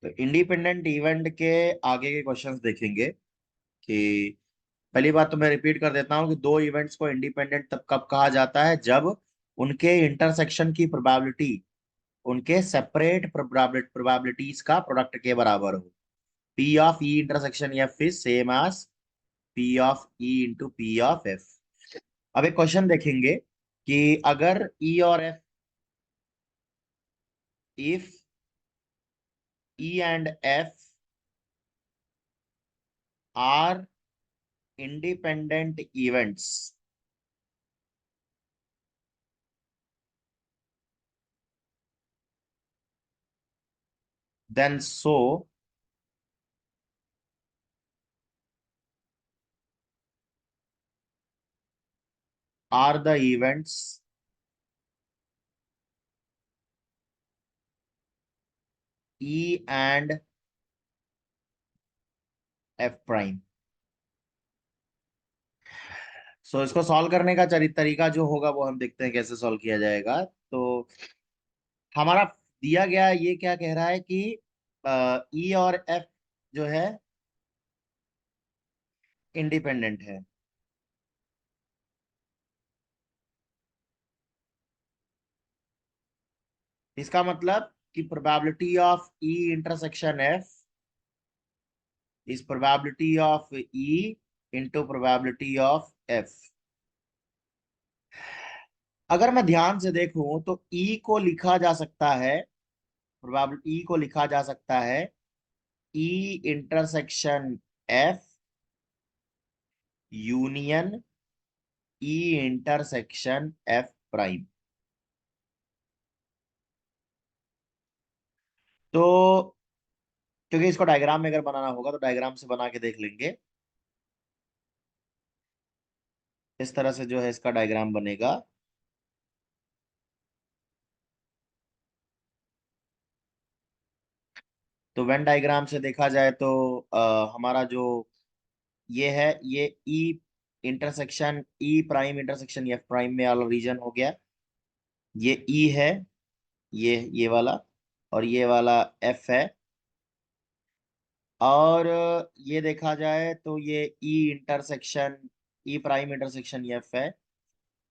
तो independent event के आगे के क्वेश्चंस देखेंगे कि पहली बात तो मैं रिपीट कर देता हूं कि दो इवेंट्स को इंडिपेंडेंट तब कब कहा जाता है जब उनके इंटरसेक्शन की प्रोबेबिलिटी उनके सेपरेट प्रोबेबिलिटीज का प्रोडक्ट के बराबर हो। P of E intersection F is same as P of E into P of F. अब एक क्वेश्चन देखेंगे कि अगर ई और F, if E and F are independent events, then so are the events E and F prime। सो इसको solve करने का तरीका जो होगा वो हम देखते हैं कैसे सॉल्व किया जाएगा। तो हमारा दिया गया ये क्या कह रहा है कि ई और एफ जो है इंडिपेंडेंट है। इसका मतलब कि probability of E intersection F is probability of E into probability of F. अगर मैं ध्यान से देखूं तो ई को लिखा जा सकता है, प्रोबेबिलिटी ई को लिखा जा सकता है ई इंटरसेक्शन एफ यूनियन ई इंटरसेक्शन एफ प्राइम। तो क्योंकि इसको डायग्राम में अगर बनाना होगा तो डायग्राम से बना के देख लेंगे। इस तरह से जो है इसका डायग्राम बनेगा। तो वेन डायग्राम से देखा जाए तो हमारा जो ये है ये E intersection E prime intersection F prime में वाला रीजन हो गया। ये ई है, ये वाला, और ये वाला एफ है। और ये देखा जाए तो ये E intersection E prime intersection F है,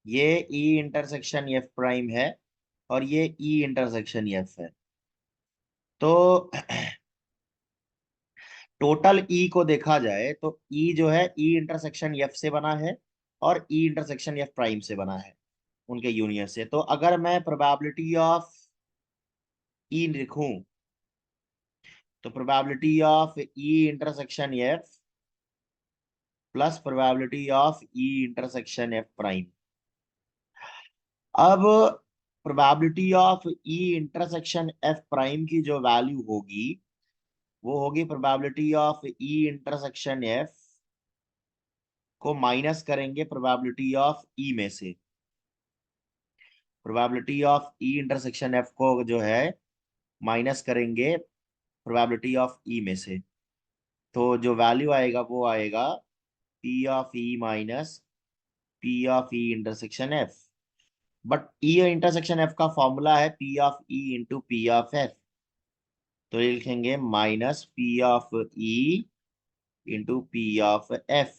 ये ई इंटरसेक्शन एफ प्राइम है, और ये ई इंटरसेक्शन एफ है। तो टोटल ई को देखा जाए तो ई जो है ई इंटरसेक्शन एफ से बना है और ई इंटरसेक्शन एफ प्राइम से बना है, उनके यूनियन से। तो अगर मैं प्रोबेबिलिटी ऑफ ई लिखूं तो probability of E intersection F plus probability of E intersection F prime. अब probability of E intersection F prime की जो वैल्यू होगी वो होगी probability of E intersection F को माइनस करेंगे प्रोबेबिलिटी ऑफ ई में से। Probability of E intersection F को जो है माइनस करेंगे प्रोबेबिलिटी ऑफ ई में से। तो जो वैल्यू आएगा वो आएगा P of E minus P of E intersection F. But E intersection F का फॉर्मूला है P of E into P of F. तो ये लिखेंगे minus P of E into P of F.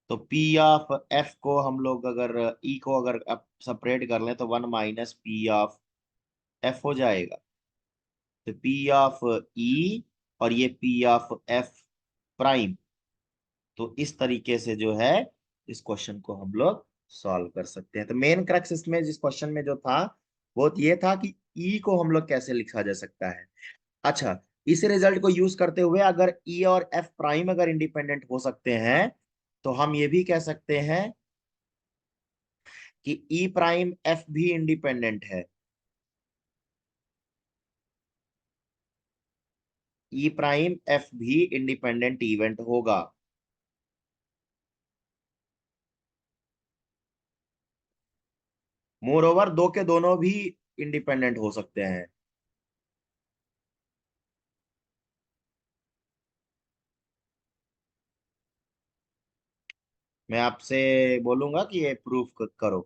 तो पी ऑफ एफ को हम लोग अगर ई को अगर सेपरेट कर लें तो one minus P of F हो जाएगा। तो पी ऑफ ई और ये पी ऑफ एफ प्राइम। तो इस तरीके से जो है इस क्वेश्चन को हम लोग सॉल्व कर सकते हैं। तो मेन क्रक्स इसमें जिस क्वेश्चन में जो था वो ये था कि ई को हम लोग कैसे लिखा जा सकता है। अच्छा, इस रिजल्ट को यूज करते हुए अगर ई और एफ प्राइम अगर इंडिपेंडेंट हो सकते हैं तो हम ये भी कह सकते हैं कि ई प्राइम एफ भी इंडिपेंडेंट है। ई प्राइम एफ भी इंडिपेंडेंट इवेंट होगा। मोर ओवर दो के दोनों भी इंडिपेंडेंट हो सकते हैं। मैं आपसे बोलूंगा कि ये प्रूफ करो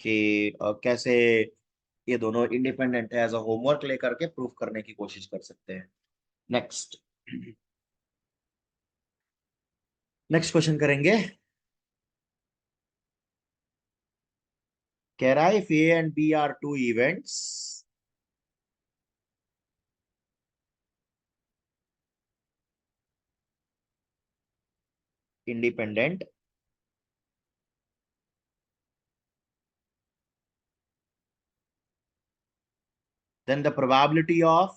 कि कैसे ये दोनों इंडिपेंडेंट है। एज अ होमवर्क लेकर के प्रूफ करने की कोशिश कर सकते हैं। नेक्स्ट नेक्स्ट क्वेश्चन करेंगे। कह रहा है if A and B are two events independent, then the probability of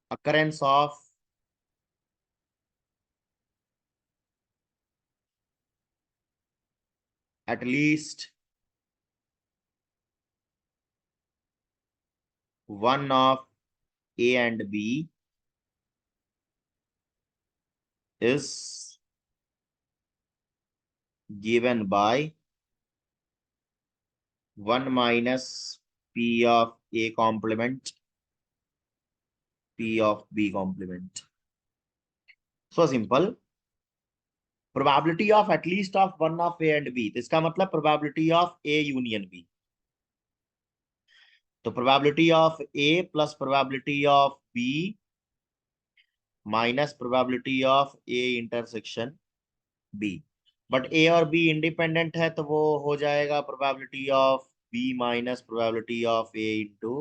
occurrence of at least one of A and B is given by 1 minus P of A complement P of B complement. So simple. Probability of at least of one of A and B, तो इसका मतलब probability of A union B. तो probability of A plus probability of B minus probability of A intersection B. But A और B independent है तो वो हो जाएगा probability of B minus probability of A into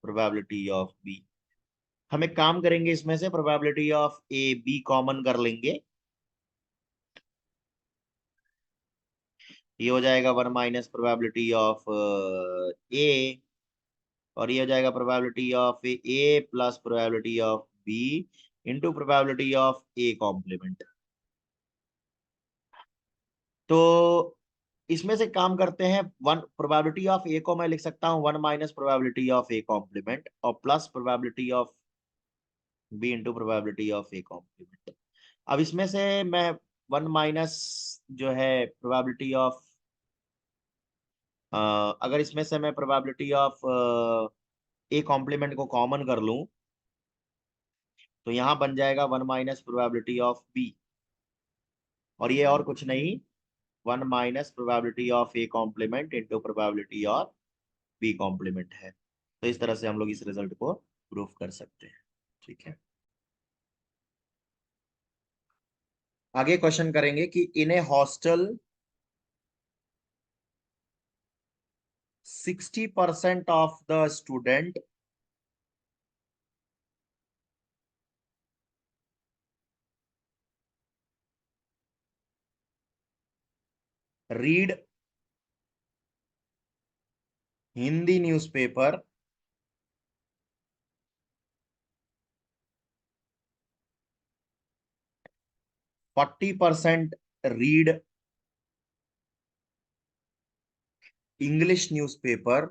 probability of B. हम एक काम करेंगे, इसमें से probability of A B common कर लेंगे। ये हो जाएगा 1 माइनस प्रोबेबिलिटी ऑफ ए, और ये हो जाएगा probability of A plus probability of B into probability of A complement. तो इसमें से काम करते हैं, वन प्रोबेबिलिटी ऑफ ए को मैं लिख सकता हूं 1 minus probability of A complement और plus probability of B into probability of A complement. अब इसमें से मैं 1 माइनस जो है प्रोबेबिलिटी ऑफ अगर इसमें से मैं प्रोबेबिलिटी ऑफ ए कॉम्प्लीमेंट को कॉमन कर लूं तो यहां बन जाएगा 1 माइनस प्रोबेबिलिटी ऑफ बी, और ये और कुछ नहीं 1 minus probability of A complement into probability of B complement है। तो इस तरह से हम लोग इस रिजल्ट को प्रूफ कर सकते हैं। ठीक है, आगे क्वेश्चन करेंगे कि in a hostel 60% of the student read Hindi newspaper, 40% read English newspaper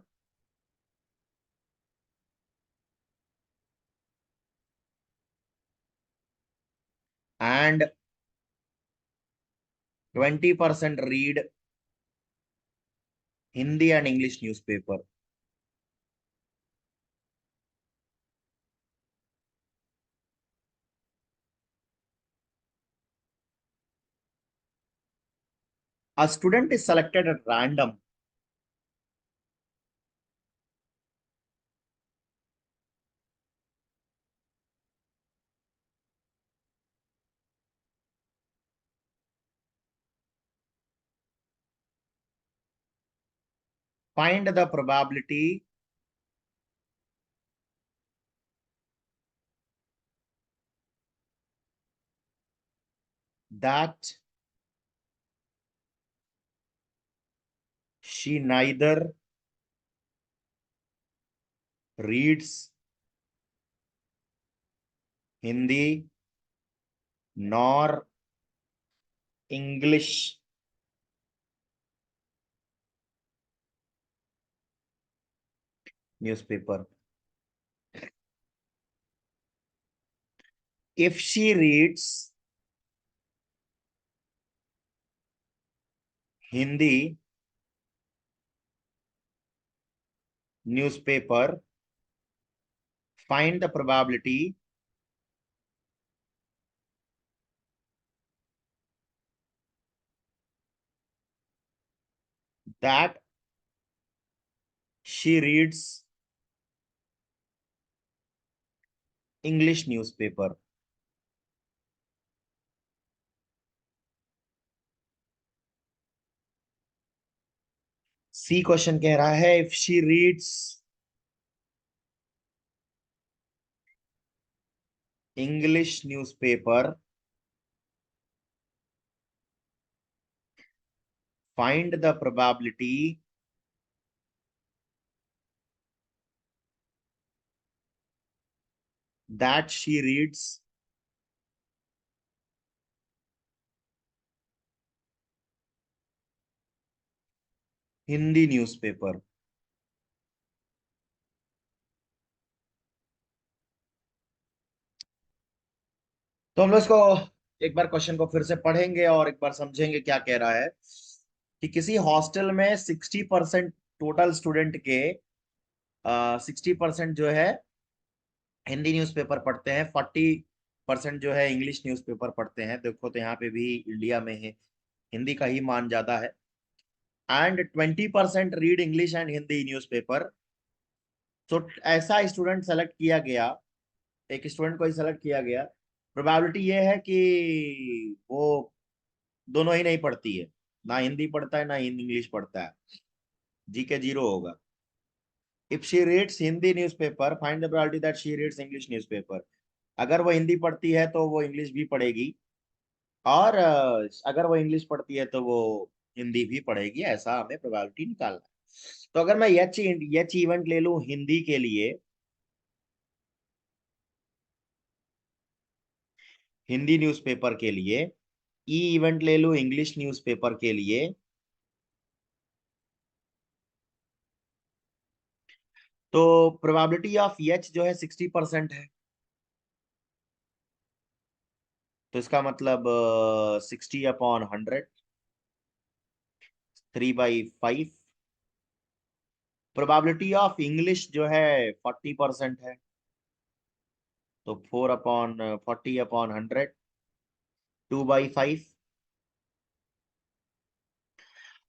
and 20% read Hindi and English newspaper. A student is selected at random. Find the probability that she neither reads Hindi nor English newspaper. If she reads Hindi newspaper, find the probability that she reads English newspaper. C question कह रहा है if she reads English newspaper find the probability that she reads Hindi newspaper. तो हम लोग इसको एक बार question को फिर से पढ़ेंगे और एक बार समझेंगे क्या कह रहा है कि किसी हॉस्टल में 60% टोटल स्टूडेंट के 60% जो है हिंदी न्यूज़पेपर पढ़ते हैं, 40% जो है इंग्लिश न्यूज़पेपर पढ़ते हैं। देखो तो यहाँ पे भी इंडिया में है हिंदी का ही मान ज्यादा है। And 20% read English and Hindi newspaper. तो ऐसा स्टूडेंट सेलेक्ट किया गया, एक स्टूडेंट को ही सेलेक्ट किया गया। प्रोबेबिलिटी ये है कि वो दोनों ही नहीं पढ़ती है, ना हिंदी पढ़ता है ना इंग्लिश पढ़ता है। जी के जीरो होगा। If she reads Hindi newspaper find the probability that she reads English newspaper. अगर वो हिंदी पढ़ती है तो वो इंग्लिश भी पढ़ेगी, और अगर वो इंग्लिश पढ़ती है तो वो हिंदी भी पढ़ेगी। ऐसा हमें प्रोबेबिलिटी निकालना है। तो अगर मैं एच इवेंट ले लूं हिंदी के लिए, हिंदी न्यूज़पेपर के लिए, ई इवेंट ले लूं इंग्लिश न्यूज़पेपर के लिए, तो प्रोबेबिलिटी ऑफ एच जो है 60% है। तो इसका मतलब 60/100, 3/5। प्रोबेबिलिटी ऑफ इंग्लिश जो है 40% है, तो 4/40/100, 2/5।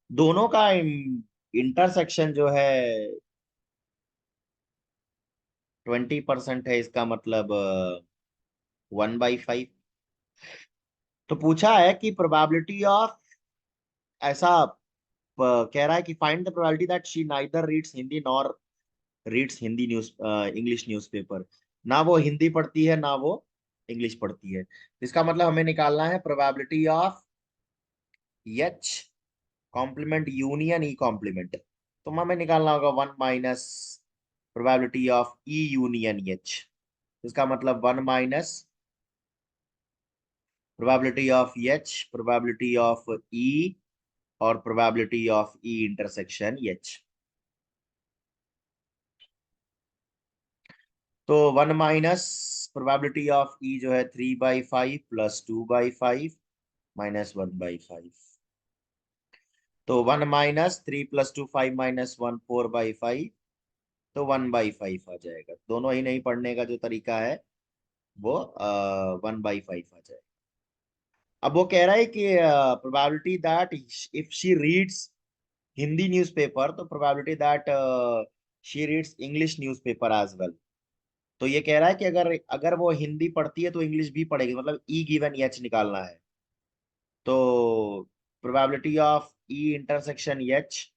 दोनों का इंटरसेक्शन जो है 20% है, इसका मतलब 1/5। तो पूछा है कि प्रोबेबिलिटी ऑफ, ऐसा कह रहा है कि find the probability that she neither reads Hindi nor reads Hindi news English newspaper. ना वो हिंदी पढ़ती है ना वो इंग्लिश पढ़ती है। इसका मतलब हमें निकालना है probability of H complement union E complement. तो हमें निकालना होगा 1 - probability of E union H. इसका मतलब 1 - probability of H, probability of E, और probability of E intersection H. तो 1 - प्रोबेबिलिटी ऑफ ई जो है 3/5 + 2/5 - 1/5। तो 1 - 3 + 2 5 - 1 4/5। तो 1/5 आ जाएगा। दोनों ही नहीं पढ़ने का जो तरीका है वो 1/5 आ जाएगा। अब वो कह रहा है कि probability that if she reads Hindi newspaper, तो probability that she reads English newspaper as well. तो ये कह रहा है कि अगर अगर वो हिंदी पढ़ती है तो इंग्लिश भी पढ़ेगी, मतलब ई गिवन एच निकालना है। तो probability of E intersection H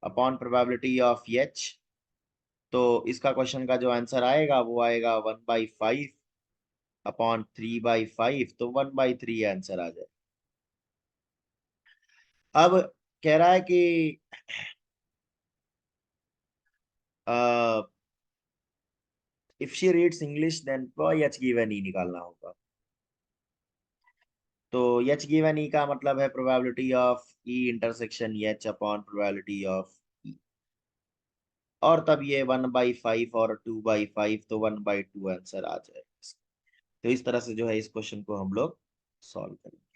upon probability of H. तो इसका क्वेश्चन का जो आंसर आएगा वो आएगा 1/5 अपॉन 3/5। तो 1/3 आंसर आ जाए। अब कह रहा है कि if she reads English then H given E निकालना होगा। तो एच गिवन ई का मतलब है probability of E intersection H upon probability of E. और तब ये 1/5 और 2/5, तो 1/2 आंसर आ जाएगा। तो इस तरह से जो है इस क्वेश्चन को हम लोग सॉल्व करेंगे।